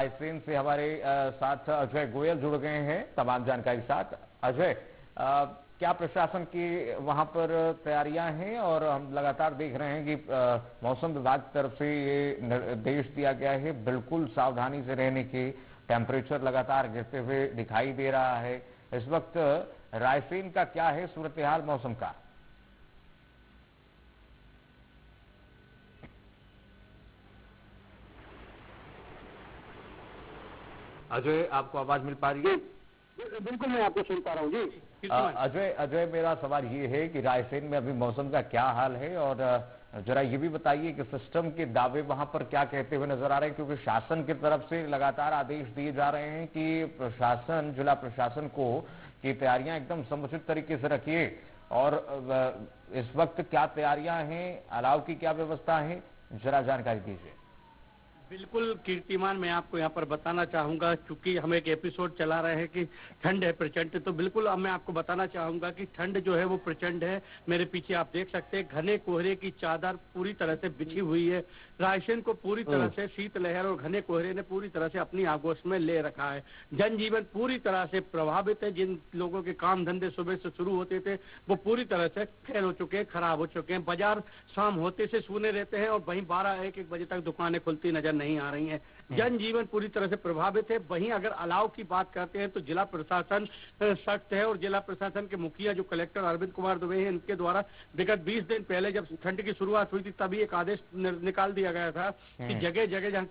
रायसेन से हमारे साथ अजय गोयल जुड़ गए हैं तमाम जानकारी साथ। अजय, क्या प्रशासन की वहां पर तैयारियां हैं? और हम लगातार देख रहे हैं कि मौसम विभाग की तरफ से ये निर्देश दिया गया है बिल्कुल सावधानी से रहने की। टेम्परेचर लगातार गिरते हुए दिखाई दे रहा है। इस वक्त रायसेन का क्या है सूरत हाल मौसम का? अजय, आपको आवाज मिल पा रही है? बिल्कुल, मैं आपको सुन पा रहा हूँ जी। अजय, मेरा सवाल ये है कि रायसेन में अभी मौसम का क्या हाल है, और जरा ये भी बताइए कि सिस्टम के दावे वहां पर क्या कहते हुए नजर आ रहे हैं, क्योंकि शासन की तरफ से लगातार आदेश दिए जा रहे हैं कि प्रशासन, जिला प्रशासन को की तैयारियां एकदम समुचित तरीके से रखिए। और इस वक्त क्या तैयारियां हैं, अलाव की क्या व्यवस्था है, जरा जानकारी दीजिए। बिल्कुल कीर्तिमान, मैं आपको यहाँ पर बताना चाहूंगा, क्योंकि हम एक एपिसोड चला रहे हैं कि ठंड है प्रचंड, तो बिल्कुल अब मैं आपको बताना चाहूंगा कि ठंड जो है वो प्रचंड है। मेरे पीछे आप देख सकते हैं घने कोहरे की चादर पूरी तरह से बिछी हुई है। रायसेन को पूरी तरह से शीतलहर और घने कोहरे ने पूरी तरह से अपनी आगोश में ले रखा है। जनजीवन पूरी तरह से प्रभावित है। जिन लोगों के काम धंधे सुबह से शुरू होते थे वो पूरी तरह से फेल हो चुके हैं, खराब हो चुके हैं। बाजार शाम होते से सूने रहते हैं और वहीं 12-1 बजे तक दुकानें खुलती नजर नहीं आ रही हैं। जनजीवन पूरी तरह से प्रभावित है। वहीं अगर अलाव की बात करते हैं तो जिला प्रशासन सख्त है, और जिला प्रशासन के मुखिया जो कलेक्टर अरविंद कुमार दुबे हैं, इनके द्वारा विगत 20 दिन पहले जब ठंड की शुरुआत हुई थी तभी एक आदेश निकाल दिया गया था कि जगह जगह जहाँ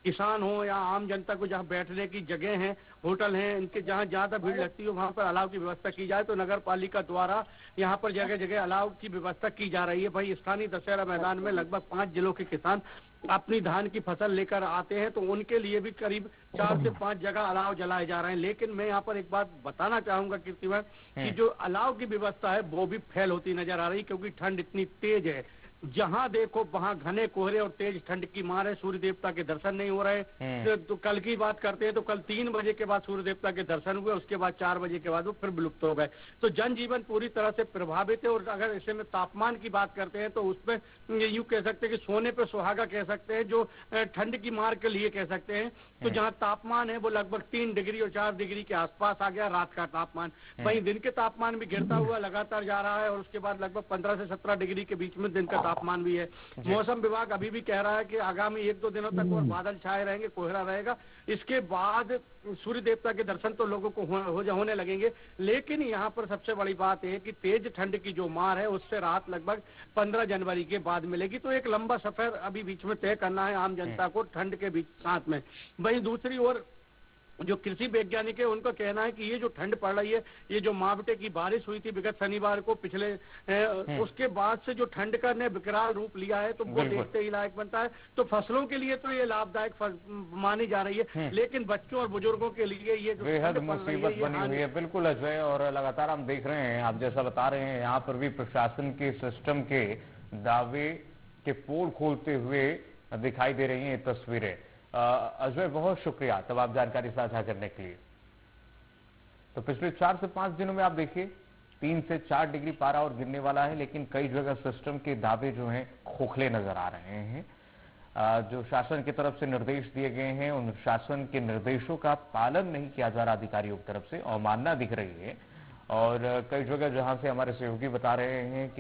किसान हो या आम जनता को जहाँ बैठने की जगह है, होटल हैं, इनके जहाँ ज्यादा भीड़ लगती है वहाँ पर अलाव की व्यवस्था की जाए। तो नगर पालिका द्वारा यहाँ पर जगह जगह अलाव की व्यवस्था की जा रही है। भाई, स्थानीय दशहरा मैदान में लगभग 5 जिलों के किसान अपनी धान की फसल लेकर आते हैं, तो उनके लिए भी करीब 4 से 5 जगह अलाव जलाए जा रहे हैं। लेकिन मैं यहाँ पर एक बात बताना चाहूंगा कीर्तिमान, कि जो अलाव की व्यवस्था है वो भी फेल होती नजर आ रही, क्योंकि ठंड इतनी तेज है। जहां देखो वहां घने कोहरे और तेज ठंड की मार है। सूर्य देवता के दर्शन नहीं हो रहे। तो कल की बात करते हैं तो कल 3 बजे के बाद सूर्य देवता के दर्शन हुए, उसके बाद 4 बजे के बाद वो फिर विलुप्त हो गए। तो जनजीवन पूरी तरह से प्रभावित है। और अगर ऐसे में तापमान की बात करते हैं तो उसमें यूं कह सकते हैं कि सोने पे सुहागा कह सकते हैं, जो ठंड की मार के लिए कह सकते हैं। तो जहाँ तापमान है वो लगभग 3 डिग्री और 4 डिग्री के आसपास आ गया रात का तापमान। वहीं दिन के तापमान भी गिरता हुआ लगातार जा रहा है, और उसके बाद लगभग 15 से 17 डिग्री के बीच में दिन का तापमान भी है। मौसम विभाग अभी भी कह रहा है कि आगामी 1-2 दिनों तक और बादल छाए रहेंगे, कोहरा रहेगा। इसके बाद सूर्य देवता के दर्शन तो लोगों को होने लगेंगे। लेकिन यहाँ पर सबसे बड़ी बात है कि तेज ठंड की जो मार है उससे राहत लगभग 15 जनवरी के बाद मिलेगी। तो एक लंबा सफर अभी बीच में तय करना है आम जनता को ठंड के बीच साथ में। वहीं दूसरी ओर जो कृषि वैज्ञानिक है उनका कहना है कि ये जो ठंड पड़ रही है, ये जो मावठे की बारिश हुई थी विगत शनिवार को पिछले उसके बाद से जो ठंड का ने विकराल रूप लिया है, तो वो देखते ही लायक बनता है। तो फसलों के लिए तो ये लाभदायक मानी जा रही है, लेकिन बच्चों और बुजुर्गों के लिए ये जो बेहद मुसीबत बनी हुई है। बिल्कुल अजय, और लगातार हम देख रहे हैं, आप जैसा बता रहे हैं, यहाँ पर भी प्रशासन के सिस्टम के दावे के पोल खोलते हुए दिखाई दे रही हैं तस्वीरें। अजय, बहुत शुक्रिया तमाम जानकारी साझा करने के लिए। तो पिछले 4 से 5 दिनों में आप देखिए 3 से 4 डिग्री पारा और गिरने वाला है, लेकिन कई जगह सिस्टम के दावे जो हैं खोखले नजर आ रहे हैं। जो शासन की तरफ से निर्देश दिए गए हैं, उन शासन के निर्देशों का पालन नहीं किया जा रहा अधिकारियों की तरफ से, अवमानना दिख रही है। और कई जगह जहां से हमारे सहयोगी बता रहे हैं कि